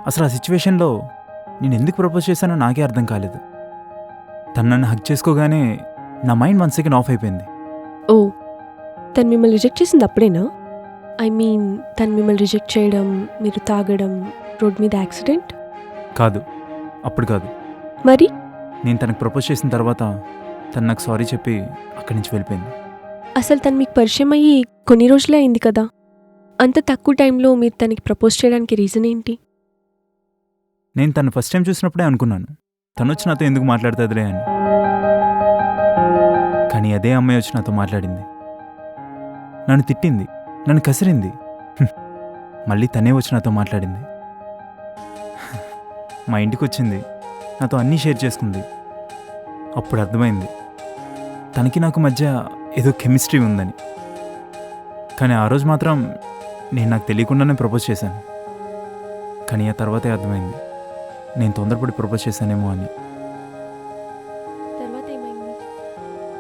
అసలు ఆ సిచ్యువేషన్లో నేను ఎందుకు ప్రపోజ్ చేశానో నాకే అర్థం కాలేదు. తను నన్ను హగ్ చేసుకోగానే నా మైండ్ 1 సెకండ్ ఆఫ్ అయిపోయింది. ఓ తను మిమ్మల్ని రిజెక్ట్ చేసింది అప్పుడేనా? ఐ మీన్ తను మిమ్మల్ని రిజెక్ట్ చేయడం, మీరు తాగడం, రోడ్ మీద యాక్సిడెంట్? కాదు, అప్పుడు కాదు. మరి నేను తనకు ప్రపోజ్ చేసిన తర్వాత తను నాకు సారీ చెప్పి అక్కడి నుంచి వెళ్ళిపోయింది. అసలు తను మీకు పరిచయం అయ్యి కొన్ని రోజులే అయింది కదా, అంత తక్కువ టైంలో మీరు తనకి ప్రపోజ్ చేయడానికి రీజన్ ఏంటి? నేను తను ఫస్ట్ టైం చూసినప్పుడే అనుకున్నాను తను వచ్చి నాతో ఎందుకు మాట్లాడుతుందిలే అని. కానీ అదే అమ్మాయి వచ్చి నాతో మాట్లాడింది, నన్ను తిట్టింది, నన్ను కసిరింది. మళ్ళీ తనే వచ్చి నాతో మాట్లాడింది. మా ఇంటికి వచ్చింది, నాతో అన్నీ షేర్ చేసుకుంది. అప్పుడు అర్థమైంది తనకి నాకు మధ్య ఏదో కెమిస్ట్రీ ఉందని. కానీ ఆ రోజు మాత్రం నేను నాకు తెలియకుండానే ప్రపోజ్ చేశాను. కానీ ఆ తర్వాతే అర్థమైంది నేను తొందరపడి ప్రపోజ్ చేశానేమో అని. తర్వాత ఏమైంది?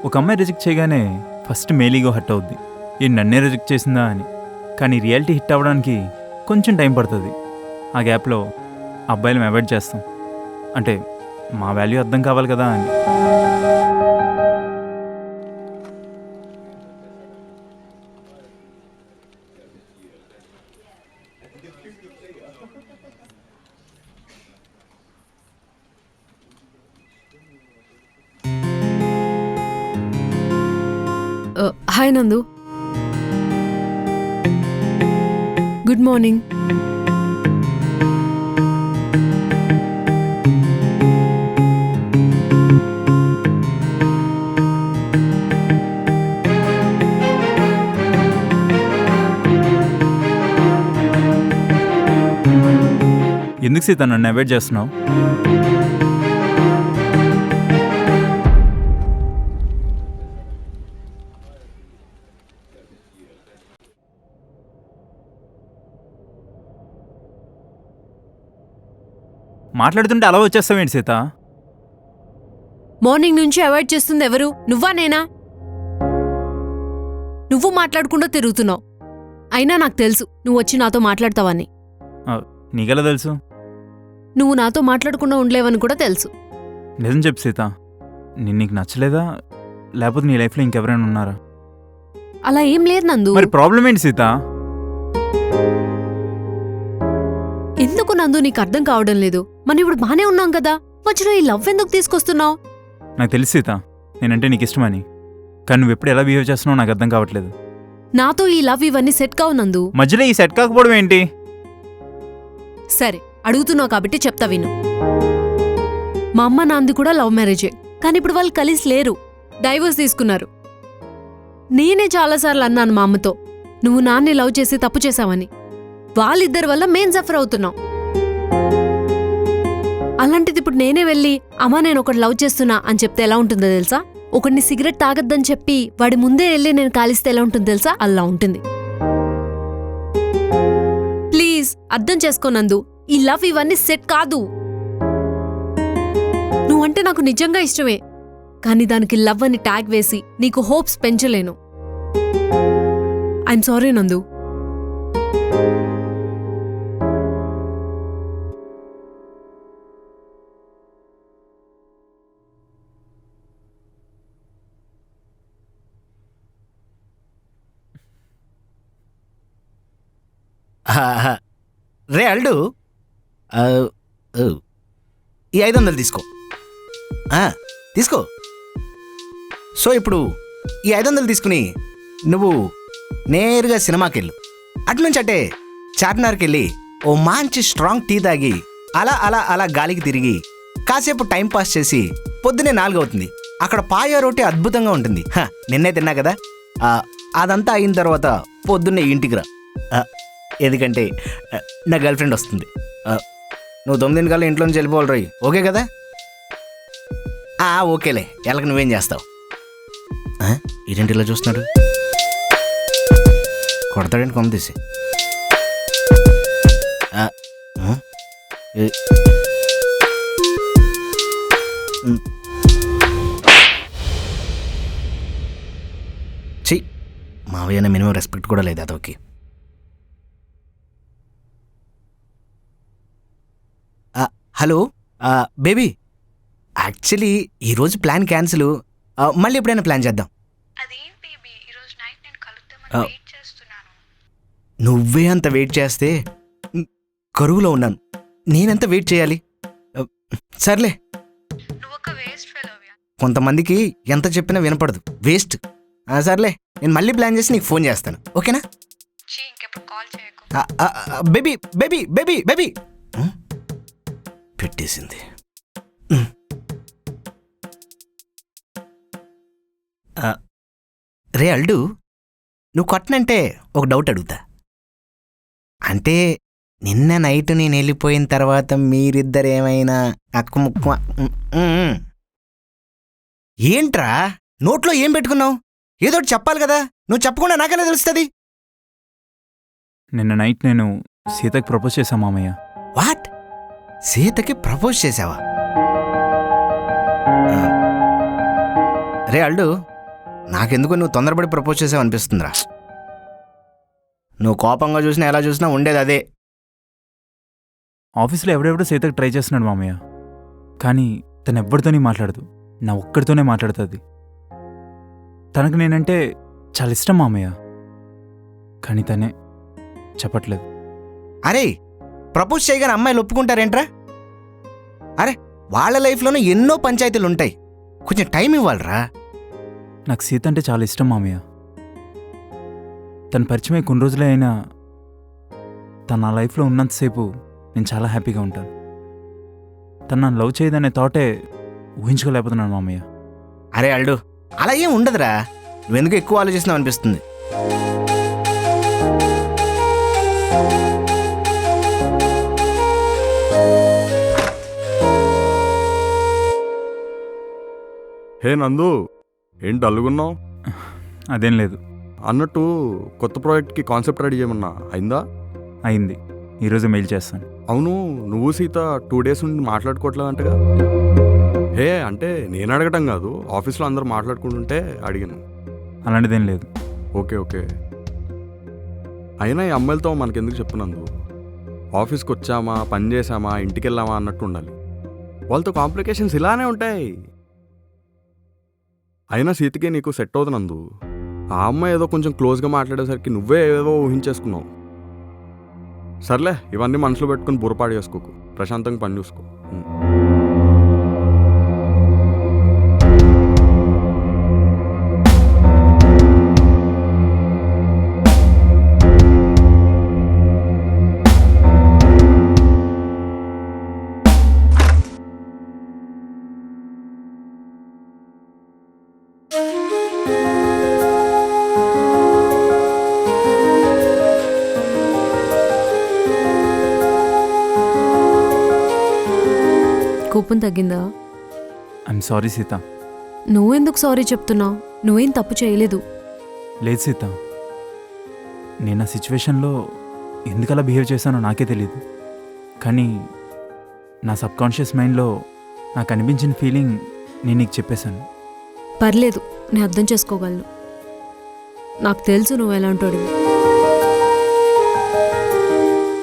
ఒక అమ్మాయి రిజెక్ట్ చేయగానే ఫస్ట్ మేలీగో హట్ అవుద్ది, ఈ నన్నే రిజెక్ట్ చేసిందా అని. కానీ రియాలిటీ హిట్ అవ్వడానికి కొంచెం టైం పడుతుంది. ఆ గ్యాప్లో అబ్బాయిలు అవాయిడ్ చేస్తాం, అంటే మా వాల్యూ అర్థం కావాలి కదా అని. హాయ్ నందు, గుడ్ మార్నింగ్. ఎందుకు సీత నన్ను అవాయిడ్ చేస్తున్నావు? మాట్లాడుతుంటే అలా వచ్చేస్తావేంటి సీత? మార్నింగ్ నుంచి అవాయిడ్ చేస్తుంది ఎవరు, నువ్వా నేనా? నువ్వు మాట్లాడకుండా తిరుగుతున్నావు. అయినా నాకు తెలుసు నువ్వు వచ్చి నాతో మాట్లాడతావని. నీకెలా తెలుసు? నువ్వు నాతో మాట్లాడకుండా ఉండలేవని కూడా తెలుసు. నిజం చెప్పు సీత, నేను నీకు నచ్చలేదా లేకపోతే నీ లైఫ్లో ఇంకెవరైనా ఉన్నారా? అలా ఏం లేదు నందు. మరి ప్రాబ్లం ఏంటి సీత? ఎందుకు నందు నీకు అర్థం కావడం లేదు? మనం ఇప్పుడు బానే ఉన్నాం కదా, మధ్యలో ఈ లవ్ ఎందుకు తీసుకొస్తున్నావు? నాకు తెలుసు సీత నేనంటే నీకు ఇష్టమని, కానీ నువ్వు ఎప్పుడు ఎలా బిహేవ్ చేస్తున్నావు నాకు అర్థం కావట్లేదు. నాతో ఈ లవ్ ఇవన్నీ సెట్ కావు నందు. మధ్యలో ఈ సెట్ కాకపోవడం ఏంటి? సరే అడుగుతున్నావు కాబట్టి చెప్తా విను. మా అమ్మ నాంది కూడా లవ్ మ్యారేజే, కానీ ఇప్పుడు వాళ్ళు కలిసి లేరు, డైవర్స్ తీసుకున్నారు. నేనే చాలాసార్లు అన్నాను మా అమ్మతో, నువ్వు నాన్ని లవ్ చేసి తప్పు చేశావని. వాళ్ళిద్దరి వల్ల మేం సఫర్ అవుతున్నాం. అలాంటిది ఇప్పుడు నేనే వెళ్ళి అమ్మా నేను ఒకటి లవ్ చేస్తున్నా అని చెప్తే ఎలా ఉంటుందో తెలుసా? ఒకడిని సిగరెట్ తాగొద్దని చెప్పి వాడి ముందే వెళ్ళి నేను కాలిస్తే ఎలా ఉంటుందో తెలుసా? అలా ఉంటుంది. ప్లీజ్ అర్థం చేసుకోనందు, ఈ లవ్ ఇవన్నీ సెట్ కాదు. నువ్వంటే నాకు నిజంగా ఇష్టమే, కానీ దానికి లవ్ అని ట్యాగ్ వేసి నీకు హోప్స్ పెంచలేను. ఐఎమ్ సారీ నందు. రే అల్డు, ఈ 500 తీసుకో. తీసుకో. సో ఇప్పుడు ఈ 500 తీసుకుని నువ్వు నేరుగా సినిమాకి వెళ్ళు. అట్నుంచి అంటే చార్మినార్కి వెళ్ళి ఓ మంచి స్ట్రాంగ్ టీ తాగి అలా అలా అలా గాలికి తిరిగి కాసేపు టైం పాస్ చేసి పొద్దునే 4 అవుతుంది. అక్కడ పాయ రోటీ అద్భుతంగా ఉంటుంది, నిన్నే తిన్నా కదా. అదంతా అయిన తర్వాత పొద్దున్నే ఇంటికి రా, ఎందుకంటే నా గర్ల్ ఫ్రెండ్ వస్తుంది. నువ్వు 9 కల్లా ఇంట్లో నుంచి వెళ్ళిపోవాలి రోయ్, ఓకే కదా? ఓకేలే, ఎలాగ నువ్వేం చేస్తావు? ఇదేంటి ఇలా చూస్తున్నాడు, కొడతాడేంటి కొమ్మ తీసి? చెయ్యి, మావయ్యనే మినిమం రెస్పెక్ట్ కూడా లేదు అదోకి. హలో బేబీ, యాక్చువల్లీ ఈరోజు ప్లాన్ క్యాన్సిల్. మళ్ళీ ఎప్పుడైనా ప్లాన్ చేద్దాం. అదేం బేబీ, ఈరోజు నైట్ నేను కలుద్దామని ఆ. వెయిట్ చేస్తున్నాను. నువ్వే అంత వెయిట్ చేస్తే కరువులో ఉన్నాను. నేనెంత వెయిట్ చేయాలి? సర్లే, నువ్వు ఒక వేస్ట్ ఫెలోవి. కొంతమందికి ఎంత చెప్పినా వినపడదు, వేస్ట్. సర్లే, నేను మళ్ళీ ప్లాన్ చేసి నీకు ఫోన్ చేస్తాను, ఓకేనా? ఇంకెప్పుడు కాల్ చేయకు. బేబీ బేబీ బేబీ బేబీ పెట్టేసింది. రే అల్డు, నువ్వు కొట్టనంటే ఒక డౌట్ అడుగుతా. అంటే నిన్న నైట్ నేను వెళ్ళిపోయిన తర్వాత మీరిద్దరేమైనా అక్కుముక్కు ఏంట్రా నోట్లో ఏం పెట్టుకున్నావు? ఏదోటి చెప్పాలి కదా, నువ్వు చెప్పకుండా నాకెలా తెలుస్తుంది? నిన్న నైట్ నేను సీతకి ప్రపోజ్ చేశాను మామయ్య. వాట్? సీతకి ప్రపోజ్ చేసావా? రే అల్డు, నాకెందుకు నువ్వు తొందరపడి ప్రపోజ్ చేసావు అనిపిస్తుందిరా. నువ్వు కోపంగా చూసినా ఎలా చూసినా ఉండేది అదే. ఆఫీస్లో ఎవడెవడో సీతకి ట్రై చేస్తున్నాడు మామయ్య, కానీ తను ఎవ్వరితోని మాట్లాడదు, నా ఒక్కడితోనే మాట్లాడుతుంది. తనకు నేనంటే చాలా ఇష్టం మామయ్య, కానీ తనే చెప్పట్లేదు. అరే, ప్రపోజ్ చేయగానే అమ్మాయిలు ఒప్పుకుంటారేంట్రా? అరే, వాళ్ళ లైఫ్లోనూ ఎన్నో పంచాయతీలు ఉంటాయి, కొంచెం టైం ఇవ్వాలరా. నాకు సీత అంటే చాలా ఇష్టం మామయ్య. తను పరిచయమై కొన్ని రోజులే అయినా తను నా లైఫ్లో ఉన్నంతసేపు నేను చాలా హ్యాపీగా ఉంటాను. తను నన్ను లవ్ చేయదనే థాటే ఊహించుకోలేకపోతున్నాను మామయ్య. అరే అల్డు, అలా ఏం ఉండదురా, నువ్వెందుకు ఎక్కువ ఆలోచిస్తున్నావు అనిపిస్తుంది. హే నందు, ఏంటి అల్లుగున్నావు? అదేం లేదు. అన్నట్టు కొత్త ప్రాజెక్ట్కి కాన్సెప్ట్ రెడీ చేయమన్నా అయిందా? అయింది, ఈరోజు మెయిల్ చేస్తాను. అవును, నువ్వు సీత 2 days నుండి మాట్లాడుకోవట్లేదంటగా? హే, అంటే నేను అడగటం కాదు, ఆఫీస్లో అందరూ మాట్లాడుకుంటుంటే అడిగాను. అలాంటిదేం లేదు. Okay okay. అయినా ఈ అమ్మాయిలతో మనకెందుకు చెప్పినందు? ఆఫీస్కి వచ్చామా, పని చేసామా, ఇంటికి వెళ్ళామా అన్నట్టు ఉండాలి. వాళ్ళతో కాంప్లికేషన్స్ ఇలానే ఉంటాయి. అయినా సీతకి నీకు సెట్ అవుతున్నందు. ఆ అమ్మాయి ఏదో కొంచెం క్లోజ్గా మాట్లాడేసరికి నువ్వే ఏదో ఊహించేసుకున్నావు. సర్లే, ఇవన్నీ మనసులో పెట్టుకుని బుర్రపాడు చేసుకోకు, ప్రశాంతంగా పని చూసుకో. కోపం తగ్గిందా? I'm sorry Sita. నువ్వెందుకు సారీ చెప్తున్నావు? నువ్వేం తప్పు చేయలేదు. లేదు సీత, నేను ఆ సిచ్యువేషన్లో ఎందుకలా బిహేవ్ చేశానో నాకే తెలియదు. కానీ నా సబ్కాన్షియస్ మైండ్లో నాకు అనిపించిన ఫీలింగ్ నేను నీకు చెప్పేశాను. పర్లేదు, నేను అర్థం చేసుకోగలను. నాకు తెలుసు నువ్వు ఎలాంటోడివి.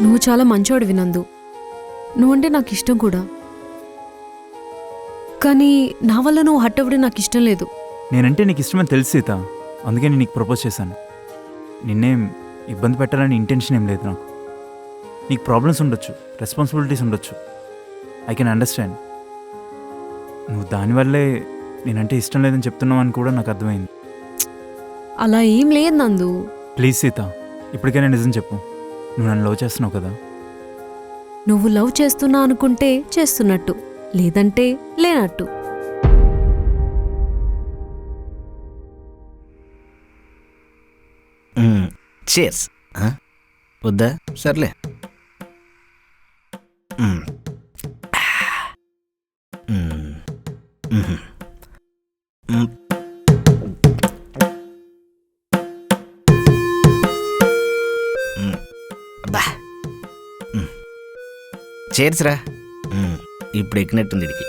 నువ్వు చాలా మంచోడివి నందు. నువ్వంటే నాకు ఇష్టం కూడా. కానీ నా వల్ల నువ్వు హర్ట్ అవ్వడం నాకు ఇష్టం లేదు. నేనంటే నీకు ఇష్టమని తెలుసు సీత, అందుకే నేను నీకు ప్రపోజ్ చేశాను. నిన్నేం ఇబ్బంది పెట్టాలని ఇంటెన్షన్ ఏం లేదు నాకు. నీకు ప్రాబ్లమ్స్ ఉండొచ్చు, రెస్పాన్సిబిలిటీస్ ఉండొచ్చు, ఐ కెన్ అండర్స్టాండ్. నువ్వు దానివల్లే నేనంటే ఇష్టం లేదని చెప్తున్నావు అని కూడా నాకు అర్థమైంది. అలా ఏం లేదు నందు. ప్లీజ్ సీత, ఇప్పటికైనా నిజం చెప్పు, నువ్వు నన్ను లవ్ చేస్తున్నావు కదా? నువ్వు లవ్ చేస్తున్నా అనుకుంటే చేస్తున్నట్టు, లేదంటే లేనట్టు. చేర్స్. వద్దా? సర్లే. చేర్స్ రా. ఇప్పుడు ఎక్కినట్టుంది ఇడికి.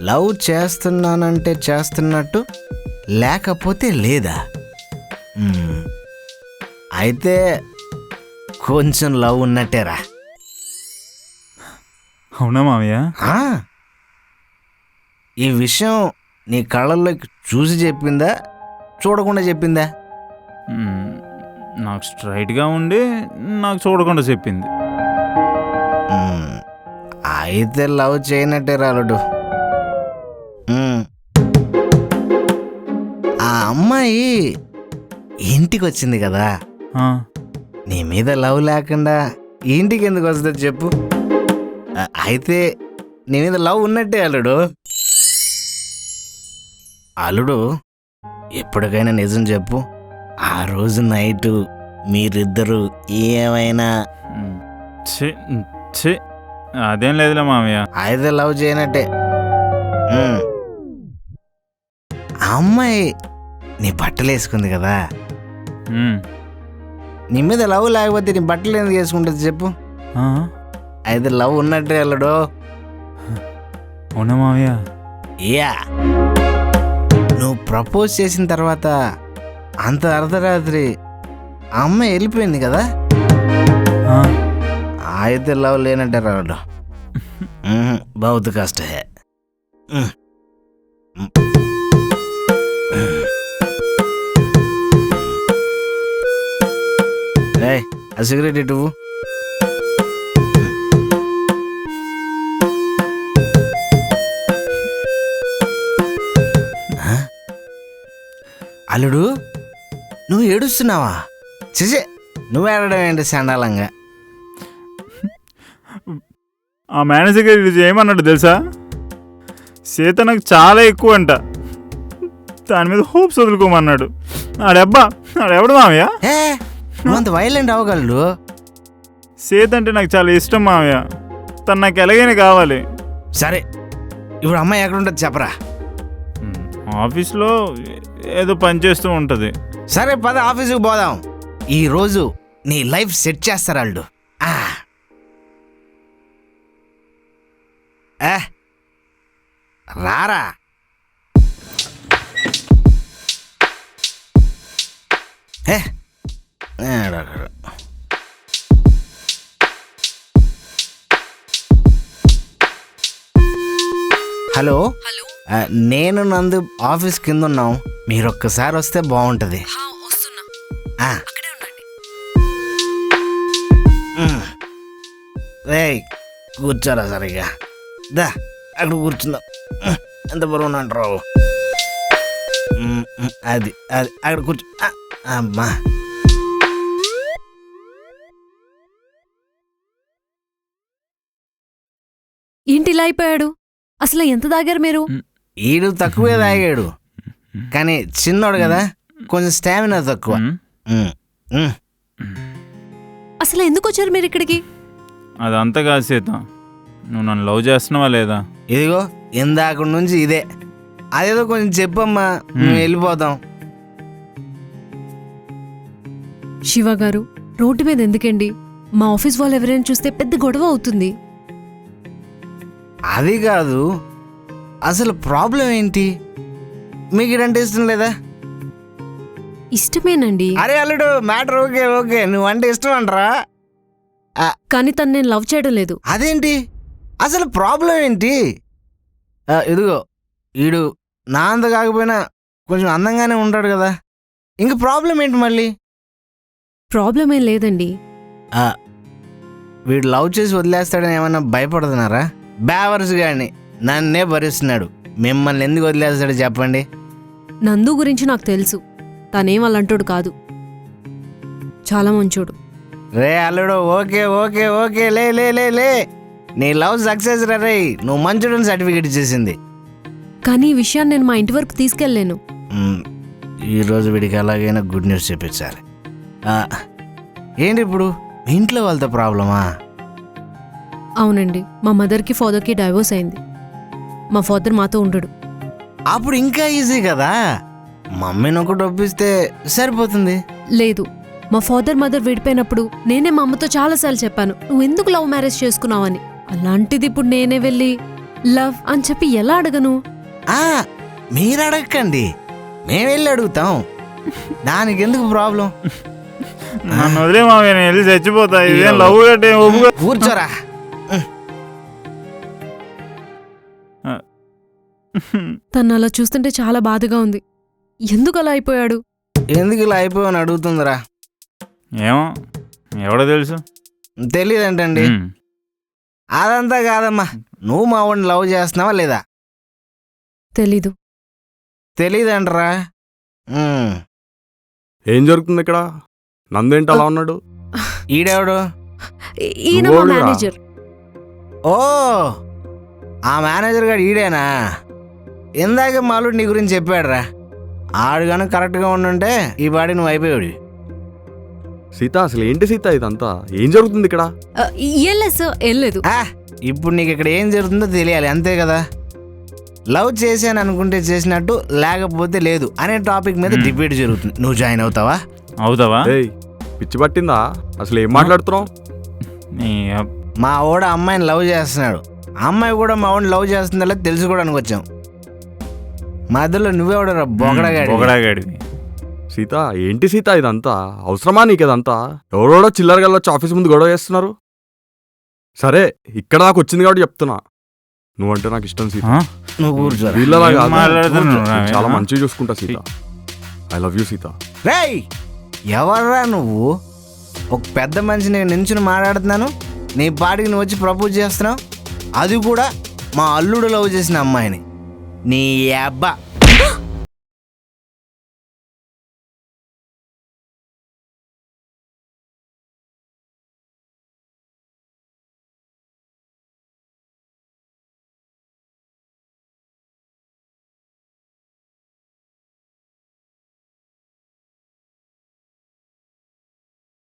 లవ్ చేస్తున్నానంటే చేస్తున్నట్టు, లేకపోతే లేదా? అయితే కొంచెం లవ్ ఉన్నట్టేరా. అవునా మామయ్య? ఆ, ఈ విషయం నీ కళ్ళల్లోకి చూసి చెప్పిందా, చూడకుండా చెప్పిందా? నాకు స్ట్రైట్గా ఉండి నాకు చూడకుండా చెప్పింది. అయితే లవ్ చేయనట్టే రాలుడు. ఆ అమ్మాయి ఇంటికి వచ్చింది కదా, నీ మీద లవ్ లేకుండా ఇంటికి ఎందుకు వస్తుంది చెప్పు? అయితే నీ మీద లవ్ ఉన్నట్టే అల్లుడు. అల్లుడు, ఎప్పటికైనా నిజం చెప్పు, ఆ రోజు నైటు మీరిద్దరూ ఏమైనా? అదేం లేదులే మామయ్య. అయితే లవ్ చేయనట్టే. ఆ అమ్మాయి నీ బట్టలు వేసుకుంది కదా, నీ మీద లవ్ లేకపోతే నీ బట్టలు ఎందుకు వేసుకుంటుంది చెప్పు? అయితే లవ్ ఉన్నట్టే అల్లుడు. అవునా మామయ్య? యా, నువ్వు ప్రపోజ్ చేసిన తర్వాత అంత అర్ధరాత్రి ఆ అమ్మాయి వెళ్ళిపోయింది కదా, అయితే లవ్ లేనట్టే రాడు. బహుత్ కష్ట హే. ఆ సిగరెట్ ఇటు. అల్లుడు, నువ్వు ఏడుస్తున్నావా? చేసే నువ్వు ఏడడం ఏంటి సండాలంగా? ఆ మేనేజర్ గారు ఇది ఏమన్నాడు తెలుసా? సీత నాకు చాలా ఎక్కువ అంట, దాని మీద హోప్స్ వదులుకోమన్నాడు. ఆడెవడు మామయ్య? నువ్వు అంత వైలెంట్ అవ్వగలడు. సీత అంటే నాకు చాలా ఇష్టం మామయ్య, తను నాకు ఎలాగైనా కావాలి. సరే, ఇప్పుడు అమ్మాయి ఎక్కడ ఉంటుంది చెప్పరా? ఆఫీస్లో ఏదో పని చేస్తూ ఉంటుంది. సరే పద, ఆఫీసుకు పోదాం. ఈరోజు నీ లైఫ్ సెట్ చేస్తారు వాళ్ళు. రారా. హలో, నేను నందు ఆఫీస్ కింద ఉన్నాం. మీరు ఒక్కసారి వస్తే బాగుంటుంది. రేయ్, కూర్చోరా సరిగా. దా అక్కడ కూర్చుందాం. ఎంత బరువు అంటారు? అది అది అక్కడ కూర్చో. అమ్మా, ఏంటి ఇలా అయిపోయాడు? అసలు ఎంత తాగారు మీరు? ఈడు తక్కువే తాగాడు, కానీ చిన్నోడు కదా, కొంచెం స్టామినా తక్కువ. అసలు ఎందుకు వచ్చారు మీరు ఇక్కడికి? అదంతా కాదు సీత, నువ్వు నన్ను లవ్ చేస్తున్నావా లేదా? ఇదిగో ఇందాక నుంచి ఇదే. అదేదో కొంచెం చెప్పమ్మా, మేము వెళ్ళిపోతాం. శివ గారు, రోడ్డు మీద ఎందుకండి? మా ఆఫీస్ వాళ్ళు ఎవరైనా చూస్తే పెద్ద గొడవ అవుతుంది. అది కాదు, అసలు ప్రాబ్లం ఏంటి? మీకు ఇదంటే ఇష్టం లేదా? ఇష్టమేనండి. అరే అల్లుడు, మ్యాటర్ ఓకే ఓకే, నువ్వంటే ఇష్టం అంటరా? కానీ తను నేను లవ్ చేయడం లేదు. అదేంటి? అసలు ప్రాబ్లం ఏంటి? ఇదిగో, ఈడు నా అంత కాకపోయినా కొంచెం అందంగానే ఉంటాడు కదా, ఇంక ప్రాబ్లం ఏంటి మళ్ళీ? ప్రాబ్లం ఏం లేదండి. వీడు లవ్ చేసి వదిలేస్తాడని ఏమన్నా భయపడుతున్నారా? బ్యావర్స్ గాని నన్నే భరిస్తున్నాడు, మిమ్మల్ని ఎందుకు వదిలేస్తాడు చెప్పండి? నందు గురించి నాకు తెలుసు, తనేం అలాంటోడు కాదు, చాలా మంచోడు. రే అల్లుడు, ఓకే ఓకే ఓకే, లే లే లే లే, నీ లవ్ సక్సెస్ రే, నువ్వు మంచోడని సర్టిఫికేట్ ఇచ్చేసింది. కానీ ఈ విషయాన్ని నేను మా ఇంటి వరకు తీసుకెళ్ళలేను. ఈరోజు వీడికి ఎలాగైనా గుడ్ న్యూస్ చెప్పించాలి. ఏంటి ఇప్పుడు మీ ఇంట్లో వాళ్ళతో ప్రాబ్లమా? అవునండి, మా మదర్కి ఫాదర్కి డైవోర్స్ అయింది. మా ఫాదర్ మాతో ఉండడు. అప్పుడు ఇంకా ఈజీ కదా, మమ్మీని ఒకటి ఒప్పిస్తే సరిపోతుంది. లేదు, మా ఫాదర్ మదర్ విడిపోయినప్పుడు నేనే మా అమ్మతో చాలాసార్లు చెప్పాను, నువ్వు ఎందుకు లవ్ మ్యారేజ్ చేసుకున్నావని. అలాంటిది ఇప్పుడు నేనే వెళ్ళి లవ్ అని చెప్పి ఎలా అడగను? మీరు అడగకండి, మేము వెళ్ళి అడుగుతాం, దానికి ఎందుకు ప్రాబ్లం? నన్ను వదిలే మావయ్య, నేను వెళ్ళి చచ్చిపోతా. ఇదేం లవ్ అంటే ఒప్పుకో. కూర్చోరా. తను అలా చూస్తుంటే చాలా బాధగా ఉంది. ఎందుకు అలా అయిపోయాడు? ఎందుకు ఇలా అయిపోయావని అడుగుతుందిరా. ఏమో, ఎవడో తెలుసు. తెలియదంటండి. అదంతా కాదమ్మా, నువ్వు మా వాడిని లవ్ చేస్తున్నావా లేదా? తెలీదు. తెలీదంటరా. ఏం జరుగుతుంది ఇక్కడ? నందేంటి అలా ఉన్నాడు? ఈడెవడు? ఈయన మా నువ్వోడురా? మేనేజర్. ఓ, ఆ మేనేజర్ గారు ఈడేనా? ఇందాక మాలుడు నీ గురించి చెప్పాడురా. ఆడు కనుక కరెక్ట్గా ఉండుంటే ఈ పాడి నువ్వు అయిపోయాడు. సీత, అసలు ఏంటి సీత ఇదంతా? ఏం జరుగుతుంది ఇక్కడ? ఏం లేదు సార్, ఏం లేదు. ఇప్పుడు నీకు ఇక్కడ ఏం జరుగుతుందో తెలియాలి, అంతే కదా. లవ్ చేశాను అనుకుంటే చేసినట్టు, లేకపోతే లేదు అనే టాపిక్ మీద డిబేట్ జరుగుతుంది. నువ్వు జాయిన్ అవుతావా? అవుతావా? ఏయ్, పిచ్చి పట్టిందా? అసలు ఏం మాట్లాడుతున్నావు? మా వాడు అమ్మాయిని లవ్ చేస్తున్నాడు, అమ్మాయి కూడా మా వాడిని లవ్ చేస్తుందా తెలుసుకోవడానికి వచ్చాం. మధ్యలో నువ్వెవడరా బొగడగాడి? బొగడాగాడివి. సీత, ఏంటి సీత ఇదంతా? అవసరమా నీకు ఇదంతా? ఎవడోడో చిల్లరగా వచ్చి ఆఫీస్ ముందు గొడవ చేస్తున్నారు. సరే, ఇక్కడ దాకా వచ్చింది కాబట్టి చెప్తున్నా, నువ్వంటే నాకు ఇష్టం సీత. నువ్వు కూర్చోరా. వీళ్ళలా ఏం కాదు. మాట్లాడుతున్నావు? నేను చాలా మంచిగా చూసుకుంటా Sita. I love you Sita. రేయ్, ఎవర్రా నువ్వు? ఒక పెద్ద మనిషి నేను నించుని మాట్లాడుతున్నాను, నీ పాటికి నువ్వు వచ్చి ప్రపోజ్ చేస్తున్నావు, అది కూడా మా అల్లుడు లవ్ చేసిన అమ్మాయిని. నీ అబ్బా